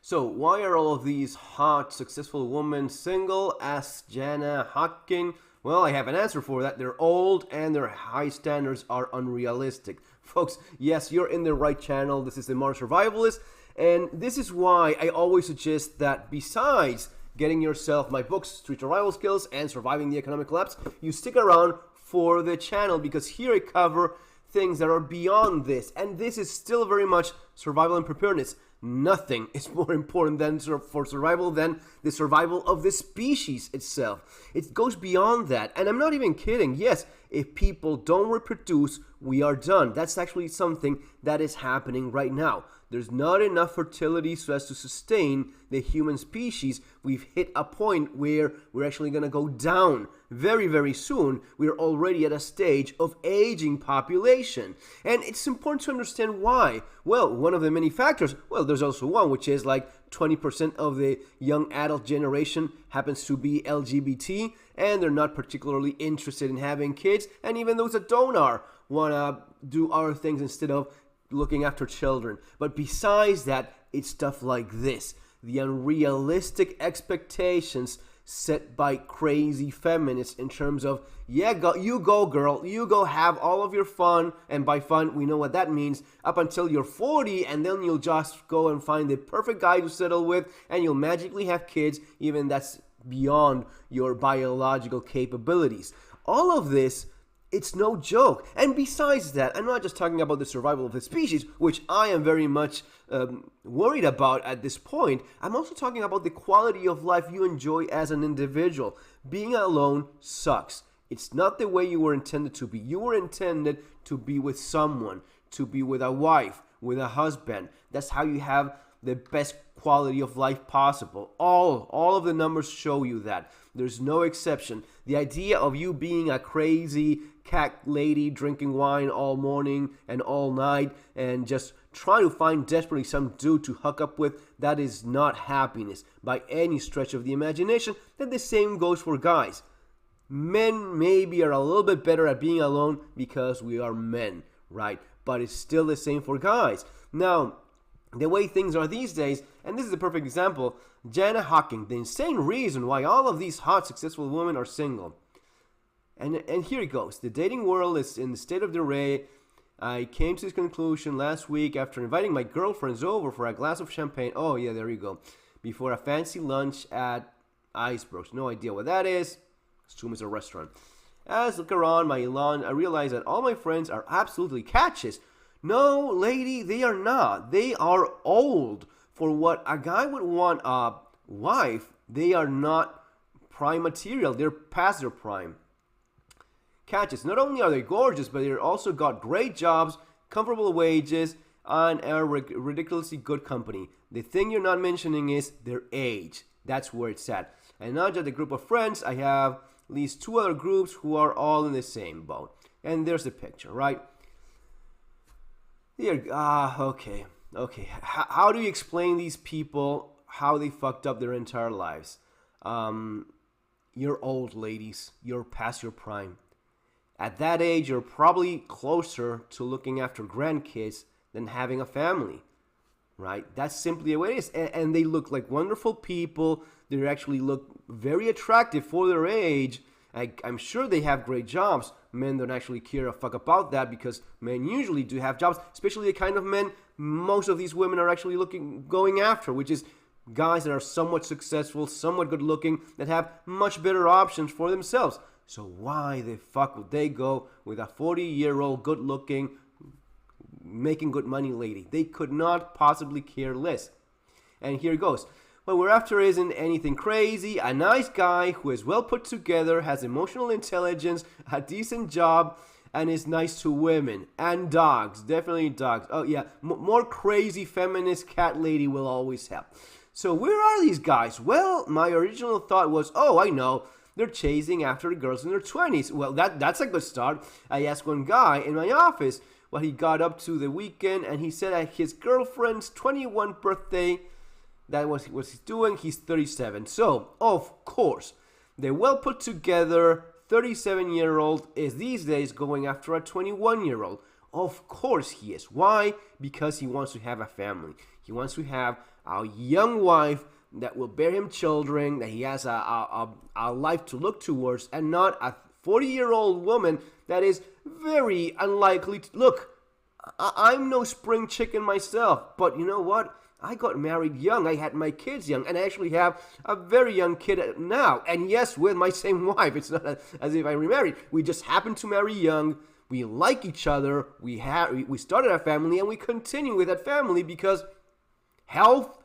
So, why are all of these hot, successful women single? Asked Jana Hocking. Well, I have an answer for that. They're old and their high standards are unrealistic. Folks, yes, you're in the right channel. This is the Modern Survivalist. And this is why I always suggest that besides getting yourself my books, Street Survival Skills and Surviving the Economic Collapse, you stick around for the channel because here I cover things that are beyond this. And this is still very much survival and preparedness. Nothing is more important than for survival than the survival of the species itself. It goes beyond that. And I'm not even kidding. Yes, if people don't reproduce, we are done. That's actually something that is happening right now. There's not enough fertility so as to sustain the human species. We've hit a point where we're actually going to go down very, very soon. We're already at a stage of aging population. And it's important to understand why. Well, one of the many factors, well, there's also one, which is like 20% of the young adult generation happens to be LGBT, and they're not particularly interested in having kids. And even those that don't want to do other things instead of looking after children. But besides that, it's stuff like this. The unrealistic expectations set by crazy feminists in terms of, yeah, you go girl, you go have all of your fun, and by fun, we know what that means, up until you're 40, and then you'll just go and find the perfect guy to settle with, and you'll magically have kids, even that's beyond your biological capabilities. All of this, it's no joke. And besides that, I'm not just talking about the survival of the species, which I am very much worried about at this point. I'm also talking about the quality of life you enjoy as an individual. Being alone sucks. It's not the way you were intended to be. You were intended to be with someone, to be with a wife, with a husband. That's how you have the best quality of life possible. All of the numbers show you that. There's no exception. The idea of you being a crazy cat lady drinking wine all morning and all night and just trying to find desperately some dude to hook up with, that is not happiness by any stretch of the imagination. And the same goes for guys. Men maybe are a little bit better at being alone because we are men, right? But it's still the same for guys. Now, the way things are these days, and this is a perfect example, Jana Hocking, the insane reason why all of these hot, successful women are single. And here it goes. The dating world is in the state of disarray. I came to this conclusion last week after inviting my girlfriends over for a glass of champagne. Oh, yeah, there you go. Before a fancy lunch at Icebergs. No idea what that is. Assume it's a restaurant. As I look around my lawn, I realize that all my friends are absolutely catches. No, lady, they are not. They are old. For what a guy would want a wife, they are not prime material. They're past their prime. Catches. Not only are they gorgeous, but they're also got great jobs, comfortable wages, and a ridiculously good company. The thing you're not mentioning is their age. That's where it's at. And not just a group of friends, I have at least two other groups who are all in the same boat. And there's the picture, right? Here, okay. How do you explain these people, how they fucked up their entire lives? You're old, ladies. You're past your prime. At that age, you're probably closer to looking after grandkids than having a family, right? That's simply the way it is. And they look like wonderful people. They actually look very attractive for their age. I'm sure they have great jobs. Men don't actually care a fuck about that because men usually do have jobs, especially the kind of men most of these women are actually going after, which is guys that are somewhat successful, somewhat good looking, that have much better options for themselves. So why the fuck would they go with a 40-year-old good looking, making good money lady? They could not possibly care less. And here it goes. What we're after isn't anything crazy. A nice guy who is well put together, has emotional intelligence, a decent job, and is nice to women. And dogs. Definitely dogs. Oh yeah, more crazy feminist cat lady will always help. So where are these guys? Well, my original thought was, oh, I know. They're chasing after the girls in their 20s. Well, that's a good start. I asked one guy in my office what he got up to the weekend, and he said at his girlfriend's 21st birthday, that was what he's doing. He's 37. So, of course, the well put together 37-year-old is these days going after a 21-year-old. Of course he is. Why? Because he wants to have a family. He wants to have a young wife that will bear him children, that he has a life to look towards, and not a 40-year-old woman that is very unlikely to... Look, I'm no spring chicken myself, but you know what? I got married young, I had my kids young, and I actually have a very young kid now. And yes, with my same wife. It's not as if I remarried. We just happened to marry young. We like each other. We started a family, and we continue with that family because health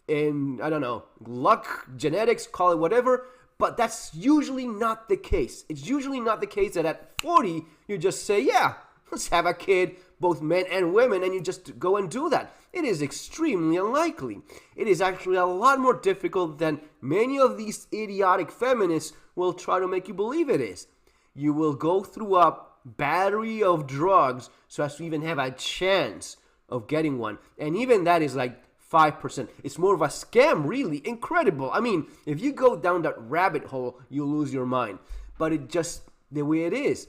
and, I don't know, luck, genetics, call it whatever, but that's usually not the case. It's usually not the case that at 40, you just say, yeah, let's have a kid, both men and women, and you just go and do that. It is extremely unlikely. It is actually a lot more difficult than many of these idiotic feminists will try to make you believe it is. You will go through a battery of drugs so as to even have a chance of getting one. And even that is like 5%. It's more of a scam, really. Incredible. I mean, if you go down that rabbit hole, you'll lose your mind. But it just the way it is.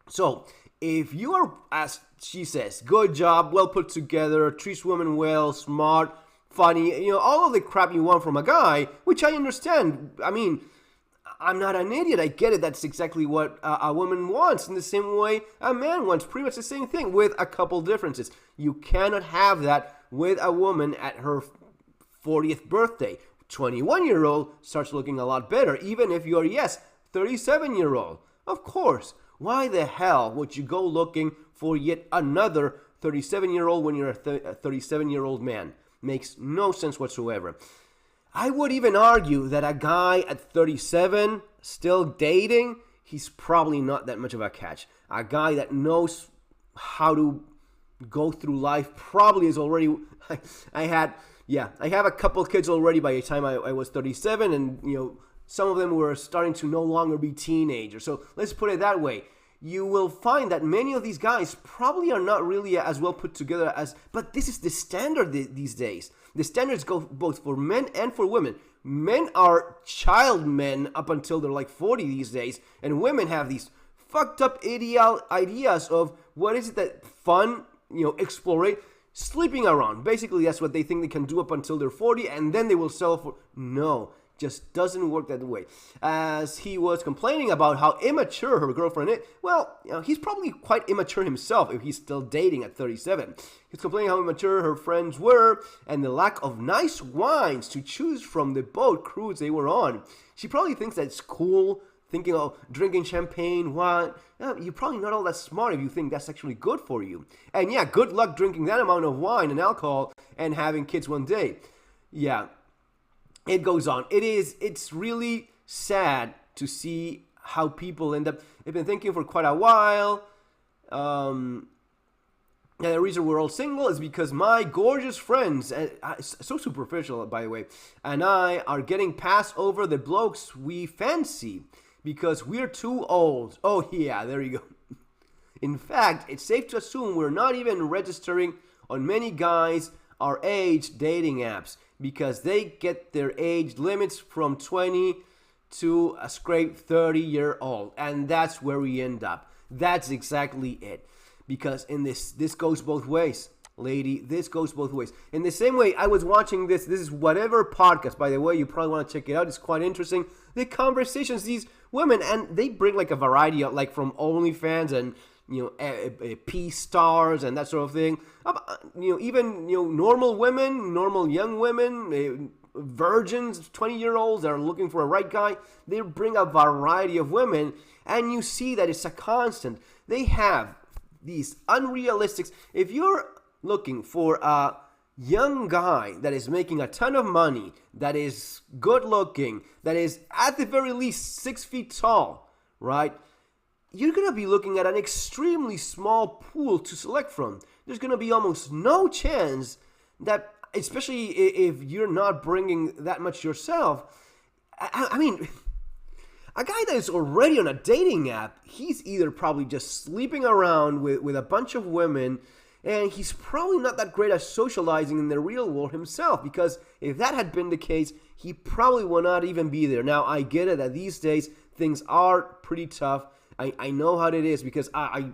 So, if you are, as she says, good job, well put together, treats women well, smart, funny, all of the crap you want from a guy, which I understand. I mean, I'm not an idiot. I get it. That's exactly what a woman wants. In the same way a man wants. Pretty much the same thing with a couple differences. You cannot have that with a woman at her 40th birthday. 21-year-old starts looking a lot better. Even if you're, 37-year-old. Of course. Why the hell would you go looking for yet another 37-year-old when you're a 37-year-old man? Makes no sense whatsoever. I would even argue that a guy at 37 still dating, he's probably not that much of a catch. A guy that knows how to go through life probably is already... I have a couple kids already by the time I was 37, and some of them were starting to no longer be teenagers. So let's put it that way. You will find that many of these guys probably are not really as well put together as... But this is the standard these days. The standards go both for men and for women. Men are child men up until they're like 40 these days. And women have these fucked up ideas of what is it that fun, explore, sleeping around. Basically, that's what they think they can do up until they're 40, and then they will settle for... No. Just doesn't work that way. As he was complaining about how immature her girlfriend is, well, he's probably quite immature himself if he's still dating at 37. He's complaining how immature her friends were and the lack of nice wines to choose from the boat cruise they were on. She probably thinks that's cool, thinking of drinking champagne, wine. You're probably not all that smart if you think that's actually good for you. And yeah, good luck drinking that amount of wine and alcohol and having kids one day. Yeah. It goes on. It's really sad to see how people end up... They've been thinking for quite a while. And the reason we're all single is because my gorgeous friends, so superficial by the way, and I are getting passed over the blokes we fancy because we're too old. Oh yeah, there you go. In fact, it's safe to assume we're not even registering on many guys our age dating apps, because they get their age limits from 20 to a scrape 30-year-old. And that's where we end up. That's exactly it. Because in this goes both ways, lady. This goes both ways. In the same way, I was watching this is Whatever podcast, by the way. You probably want to check it out. It's quite interesting. The conversations, these women, and they bring like a variety of, like, from OnlyFans and P stars and that sort of thing. Even normal women, normal young women, virgins, 20-year-olds that are looking for a right guy. They bring a variety of women, and you see that it's a constant. They have these unrealistic... If you're looking for a young guy that is making a ton of money, that is good looking, that is at the very least 6 feet tall, right? You're going to be looking at an extremely small pool to select from. There's going to be almost no chance that, especially if you're not bringing that much yourself. I mean, a guy that is already on a dating app, he's either probably just sleeping around with a bunch of women, and he's probably not that great at socializing in the real world himself, because if that had been the case, he probably would not even be there. Now, I get it that these days things are pretty tough. I know how it is because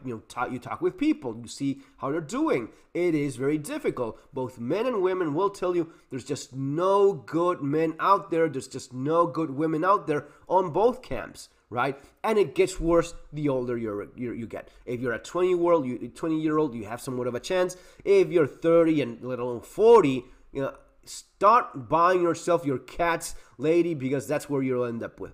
you talk with people, you see how they're doing. It is very difficult. Both men and women will tell you there's just no good men out there. There's just no good women out there on both camps, right? And it gets worse the older you get. If you're a 20-year-old, you have somewhat of a chance. If you're 30 and let alone 40, start buying yourself your cat's lady, because that's where you'll end up with.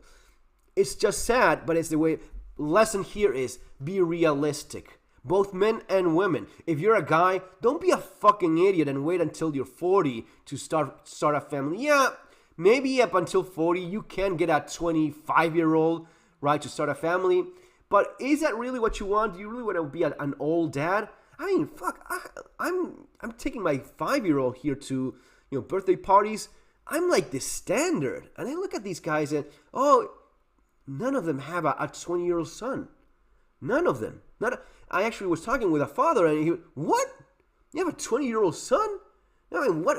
It's just sad, but it's the way. Lesson here is be realistic. Both men and women. If you're a guy, don't be a fucking idiot and wait until you're 40 to start a family. Yeah, maybe up until 40 you can get a 25-year-old, right, to start a family. But is that really what you want? Do you really want to be an old dad? I mean, fuck, I'm taking my 5-year-old here to birthday parties. I'm like the standard, and I look at these guys and none of them have a 20-year-old son. None of them. I actually was talking with a father, and he, what? You have a 20-year-old son? I mean, what?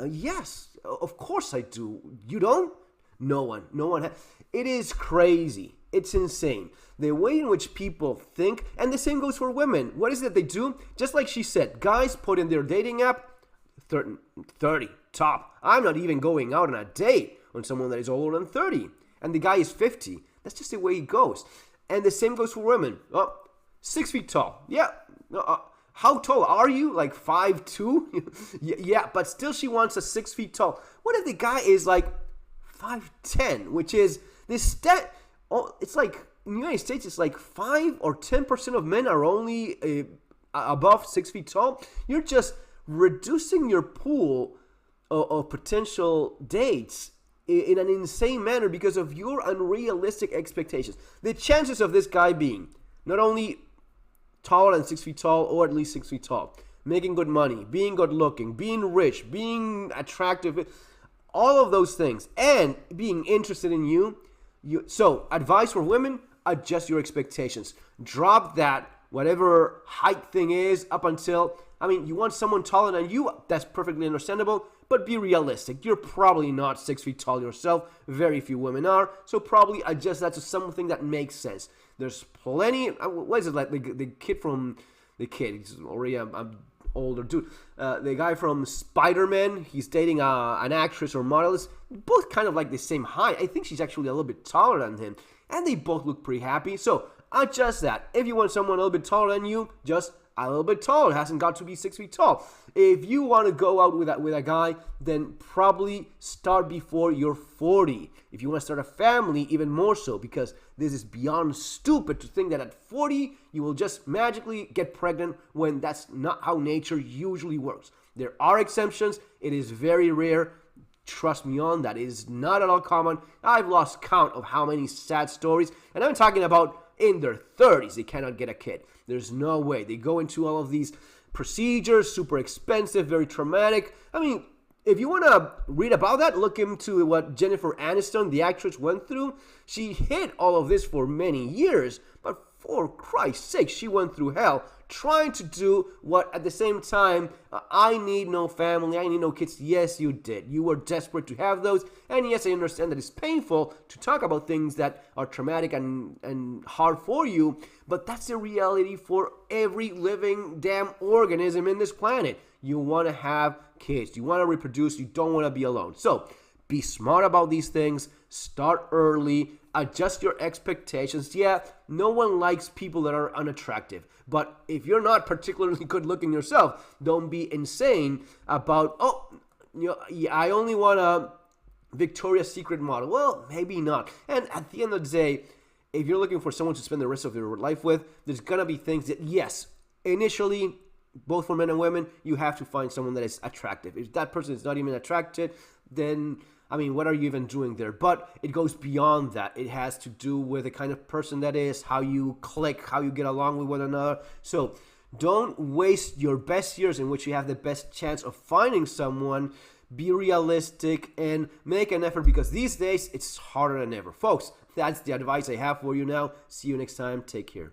Yes, of course I do. You don't? No one has. It is crazy. It's insane. The way in which people think, and the same goes for women. What is it they do? Just like she said, guys put in their dating app, 30, top. I'm not even going out on a date on someone that is older than 30. And the guy is 50. That's just the way it goes. And the same goes for women. 6 feet tall. Yeah. How tall are you? Like 5'2"? Yeah, but still she wants a 6 feet tall. What if the guy is like 5'10", which is this stat? It's like in the United States, it's like 5 or 10% of men are only above 6 feet tall. You're just reducing your pool of potential dates in an insane manner because of your unrealistic expectations. The chances of this guy being not only taller than 6 feet tall, or at least 6 feet tall, making good money, being good looking, being rich, being attractive, all of those things, and being interested in you. So, advice for women, adjust your expectations. Drop that whatever height thing is up until, you want someone taller than you, that's perfectly understandable, but be realistic. You're probably not 6 feet tall yourself. Very few women are, so probably adjust that to something that makes sense. There's plenty, what is it, like the kid, he's already an older dude, the guy from Spider-Man, he's dating an actress or model, both kind of like the same height. I think she's actually a little bit taller than him, and they both look pretty happy, so adjust that. If you want someone a little bit taller than you, just a little bit taller. It hasn't got to be 6 feet tall. If you want to go out with a guy, then probably start before you're 40. If you want to start a family, even more so, because this is beyond stupid to think that at 40 you will just magically get pregnant when that's not how nature usually works. There are exceptions. It is very rare. Trust me on that. It is not at all common. I've lost count of how many sad stories, and I'm talking about in their 30s, they cannot get a kid. There's no way. They go into all of these procedures, super expensive, very traumatic. If you want to read about that, look into what Jennifer Aniston, the actress, went through. She hid all of this for many years, but for Christ's sake, she went through hell trying to do what at the same time, I need no family, I need no kids. Yes, you did. You were desperate to have those. And yes, I understand that it's painful to talk about things that are traumatic and hard for you, but that's the reality for every living damn organism in this planet. You want to have kids. You want to reproduce. You don't want to be alone. So be smart about these things. Start early. Adjust your expectations. Yeah, no one likes people that are unattractive. But if you're not particularly good looking yourself, don't be insane about, I only want a Victoria's Secret model. Well, maybe not. And at the end of the day, if you're looking for someone to spend the rest of your life with, there's going to be things that, yes, initially, both for men and women, you have to find someone that is attractive. If that person is not even attracted, then what are you even doing there? But it goes beyond that. It has to do with the kind of person that is, how you click, how you get along with one another. So don't waste your best years in which you have the best chance of finding someone. Be realistic and make an effort, because these days it's harder than ever. Folks, that's the advice I have for you now. See you next time. Take care.